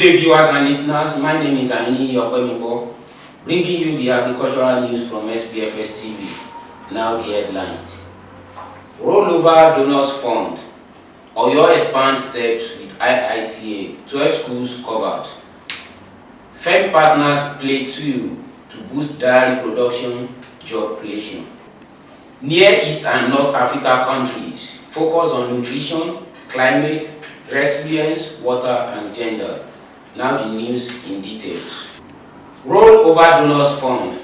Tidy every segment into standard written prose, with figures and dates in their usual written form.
day, viewers and listeners. My name is Aini Yokwemibo, bringing you the agricultural news from SBFS TV. Now the headlines. Rollover Donors Fund. Oyo expands steps with IITA. 12 schools covered. FEM partners play to boost dairy production, job creation. Near East and North Africa countries focus on nutrition, climate, resilience, water and gender. Now the news in details. Rollover Donors Fund.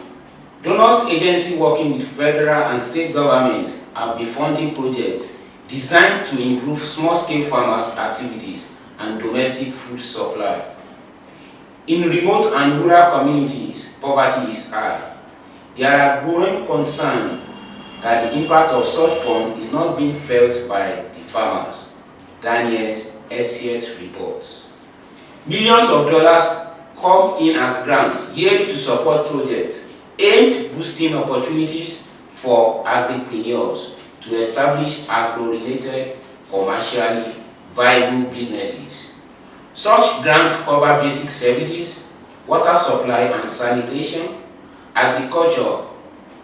Donors agency working with federal and state government have been funding projects designed to improve small-scale farmers' activities and domestic food supply. In remote and rural communities, poverty is high. There are growing concerns that the impact of such fund is not being felt by the farmers. Daniel's SCH reports. Millions of dollars come in as grants yearly to support projects aimed boosting opportunities for agripreneurs to establish agro-related, commercially viable businesses. Such grants cover basic services, water supply and sanitation, agriculture,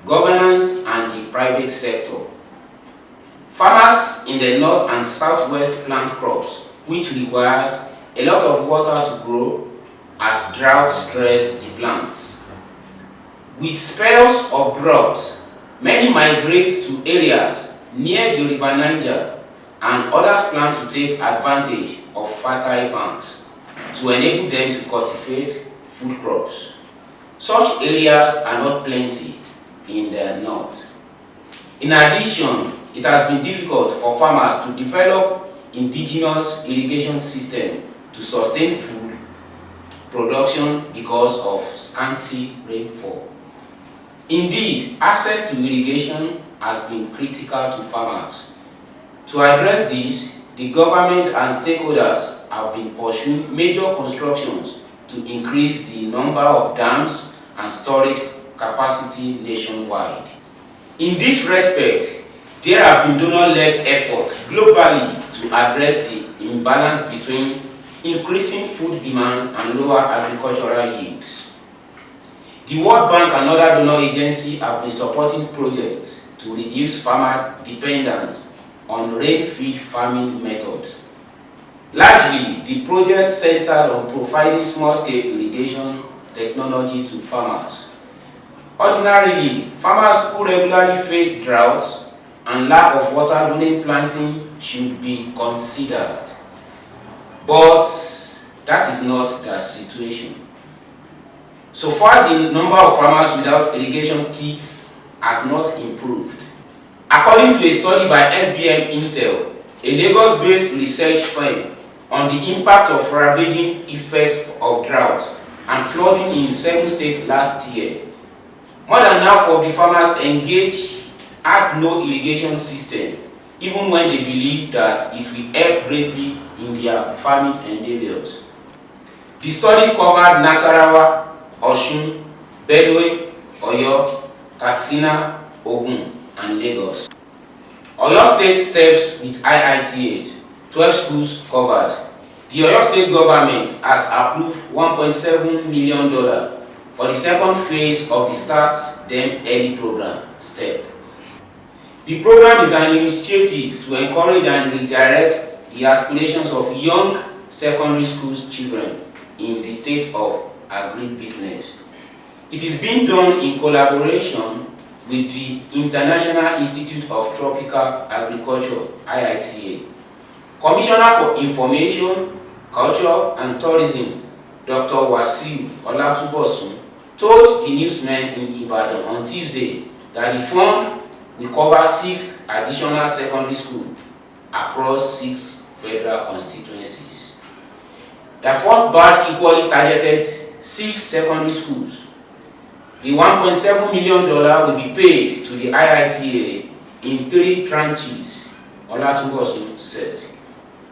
governance, and the private sector. Farmers in the north and southwest plant crops, which requires a lot of water to grow as drought stress the plants. With spells of drought, many migrate to areas near the River Niger, and others plan to take advantage of fertile banks to enable them to cultivate food crops. Such areas are not plenty in the north. In addition, it has been difficult for farmers to develop indigenous irrigation systems to sustain food production because of scanty rainfall. Indeed, access to irrigation has been critical to farmers. To address this, the government and stakeholders have been pursuing major constructions to increase the number of dams and storage capacity nationwide. In this respect, there have been donor-led efforts globally to address the imbalance between increasing food demand and lower agricultural yields. The World Bank and other donor agencies have been supporting projects to reduce farmer dependence on rain-fed farming methods. Largely, the project centered on providing small-scale irrigation technology to farmers. Ordinarily, farmers who regularly face droughts and lack of water during planting should be considered. But that is not the situation. So far, the number of farmers without irrigation kits has not improved. According to a study by SBM Intel, a Lagos-based research firm, on the impact of ravaging effect of drought and flooding in 7 states last year, more than half of the farmers engaged had no irrigation system, even when they believe that it will help greatly in their farming endeavors. The study covered Nasarawa, Osun, Benue, Oyo, Katsina, Ogun, and Lagos. Oyo State steps with IITA, 12 schools covered. The Oyo State government has approved $1.7 million for the second phase of the Start Them Early program, STEP. The program is an initiative to encourage and redirect the aspirations of young secondary school children in the state of agribusiness. It is being done in collaboration with the International Institute of Tropical Agriculture, IITA. Commissioner for Information, Culture and Tourism, Dr. Wasiu Olatubosun, told the newsmen in Ibadan on Tuesday that the fund will cover 6 additional secondary schools across 6 federal constituencies. The first batch equally targeted 6 secondary schools. The $1.7 million will be paid to the IITA in 3 tranches, Olatubosun said.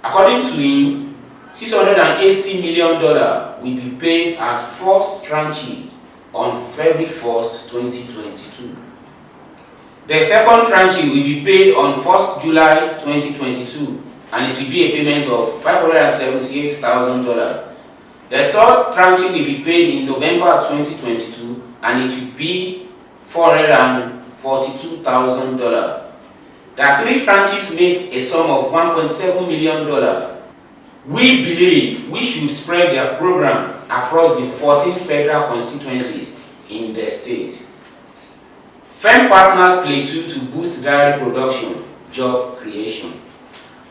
According to him, $680 million will be paid as first tranche on February 1st, 2022. The second tranche will be paid on 1st July 2022, and it will be a payment of $578,000. The third tranche will be paid in November 2022 and it will be $442,000. The 3 tranches make a sum of $1.7 million. We believe we should spread their program across the 14 federal constituencies in the state. FEM partners Plateau to boost dairy production, job creation.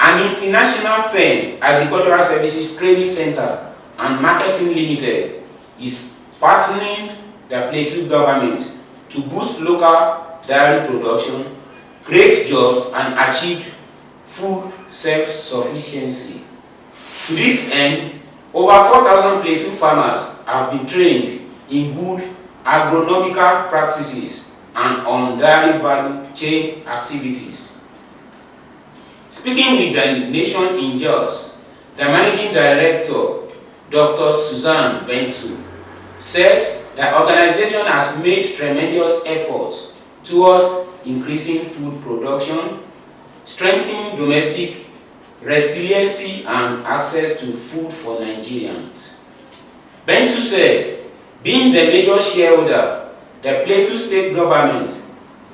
An international FEM, Agricultural Services Training Center and Marketing Limited, is partnering the Plateau government to boost local dairy production, create jobs, and achieve food self-sufficiency. To this end, over 4,000 Plateau farmers have been trained in good agronomical practices and on dairy value chain activities. Speaking with the Nation in Jos, the Managing Director, Dr. Susan Bentu, said the organization has made tremendous efforts towards increasing food production, strengthening domestic resiliency and access to food for Nigerians. Bentu said, being the major shareholder, the Plateau State government,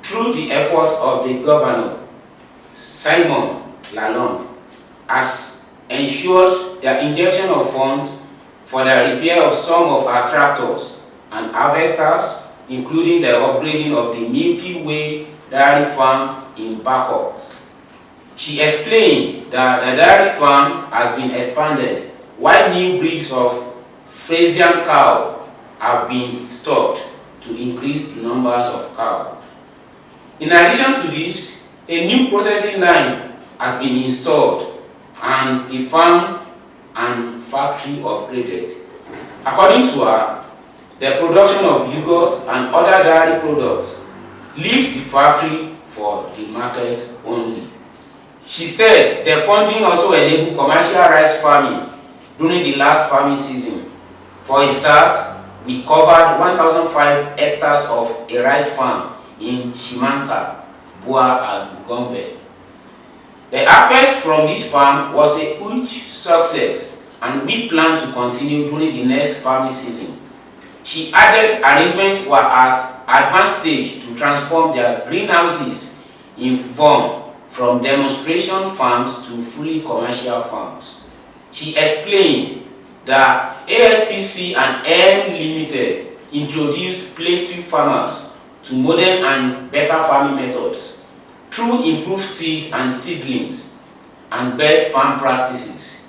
through the effort of the governor, Simon Lalong, has ensured the injection of funds for the repair of some of our tractors and harvesters, including the upgrading of the Milky Way dairy farm in Backup. She explained that the dairy farm has been expanded while new breeds of Friesian cow have been stocked to increase the numbers of cows. In addition to this, a new processing line has been installed and the farm and factory upgraded. According to her, the production of yogurt and other dairy products leaves the factory for the market only. She said the funding also enabled commercial rice farming during the last farming season. For a start, we covered 1,005 hectares of a rice farm in Shimanka, Bua, and Gombe. The harvest from this farm was a huge success, and we plan to continue during the next farming season. She added arrangements were at advanced stage to transform their greenhouses in Vom from demonstration farms to fully commercial farms. She explained that ASTC and M Limited introduced Plateau farmers to modern and better farming methods through improved seed and seedlings and best farm practices.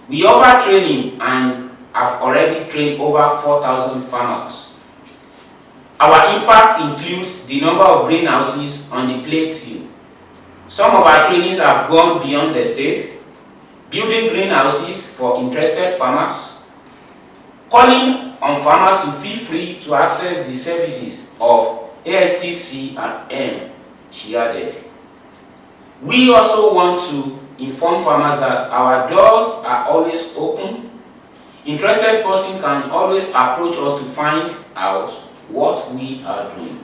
We offer training and have already trained over 4,000 farmers. Our impact includes the number of greenhouses on the Plateau. Some of our trainings have gone beyond the state, building greenhouses for interested farmers, calling on farmers to feel free to access the services of ASTC and M, she added. We also want to inform farmers that our doors are always open. Interested person can always approach us to find out what we are doing.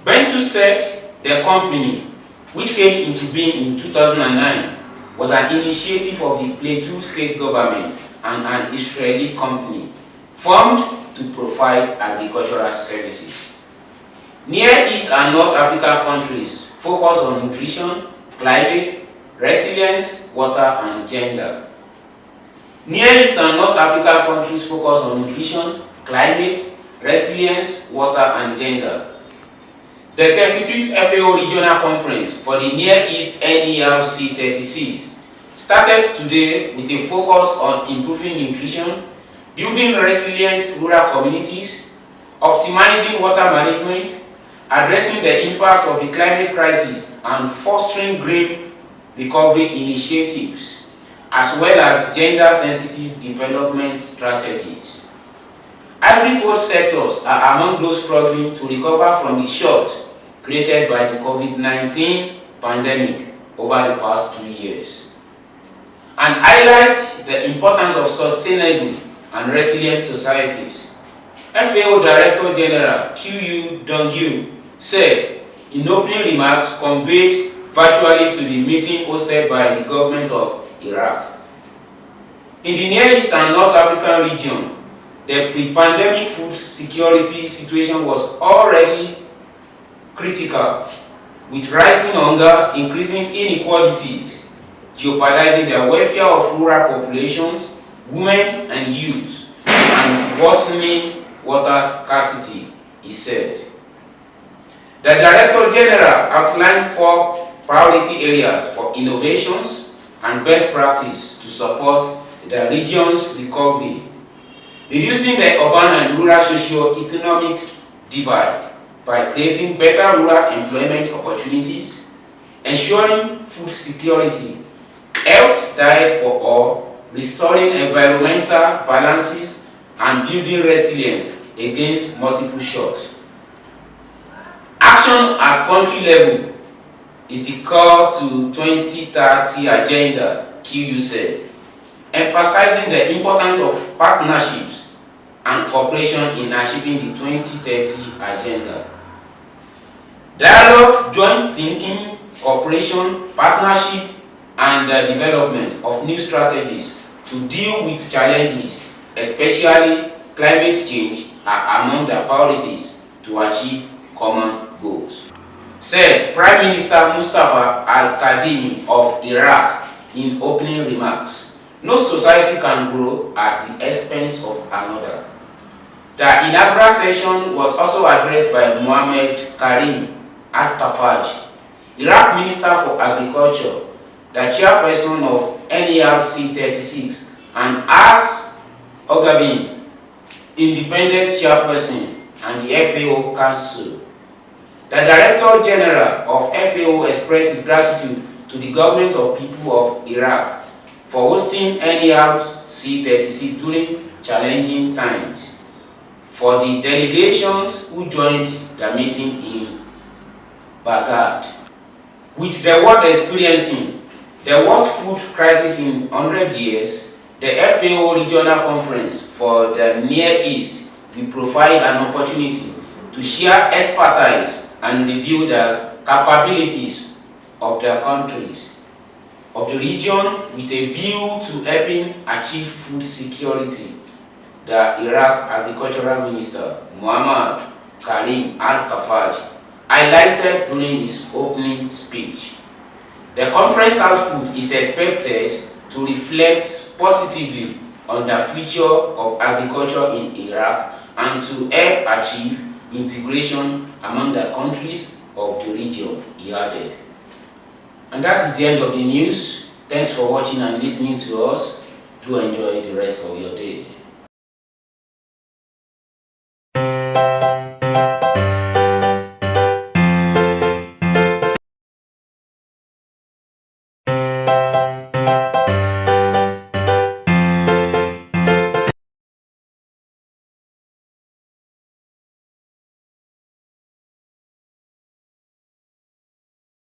Bentu said the company, which came into being in 2009, was an initiative of the Plateau State government and an Israeli company formed to provide agricultural services. Near East and North African countries focus on nutrition, climate, resilience, water, and gender. Near East and North African countries focus on nutrition, climate, resilience, water, and gender. The 36th FAO Regional Conference for the Near East NERC 36 started today with a focus on improving nutrition, building resilient rural communities, optimizing water management, addressing the impact of the climate crisis, and fostering green recovery initiatives, as well as gender-sensitive development strategies. Agri-food sectors are among those struggling to recover from the shock created by the COVID-19 pandemic over the past 2 years, and highlights the importance of sustainable and resilient societies. FAO Director General Q.U. Dongyu said in opening remarks conveyed virtually to the meeting hosted by the government of Iraq. In the Near East and North African region, the pre-pandemic food security situation was already critical, with rising hunger, increasing inequalities, jeopardizing the welfare of rural populations, women and youth, and worsening water scarcity, he said. The Director General outlined 4 priority areas for innovations and best practice to support the region's recovery: reducing the urban and rural socio-economic divide by creating better rural employment opportunities, ensuring food security, health diet for all, restoring environmental balances, and building resilience against multiple shocks. Action at country level is the call to 2030 agenda, QU said, emphasizing the importance of partnerships and cooperation in achieving the 2030 agenda. Dialogue, joint thinking, cooperation, partnership, and the development of new strategies to deal with challenges, especially climate change, are among the priorities to achieve common goals, said Prime Minister Mustafa Al-Kadhimi of Iraq in opening remarks. No society can grow at the expense of another. The inaugural session was also addressed by Mohammed Karim Al-Tafaj, Iraq Minister for Agriculture, the chairperson of NERC 36, and As Ogavin, independent chairperson, and the FAO Council. The Director General of FAO expressed his gratitude to the government of people of Iraq for hosting NERC 36 during challenging times. For the delegations who joined the meeting in Baghdad. With the world experiencing the worst food crisis in 100 years, the FAO Regional Conference for the Near East will provide an opportunity to share expertise and review the capabilities of the countries of the region with a view to helping achieve food security. The Iraq Agricultural Minister Mohammed Karim Al-Tafaj highlighted during his opening speech. The conference output is expected to reflect positively on the future of agriculture in Iraq and to help achieve integration among the countries of the region, he added. And that is the end of the news. Thanks for watching and listening to us. Do enjoy the rest of your day.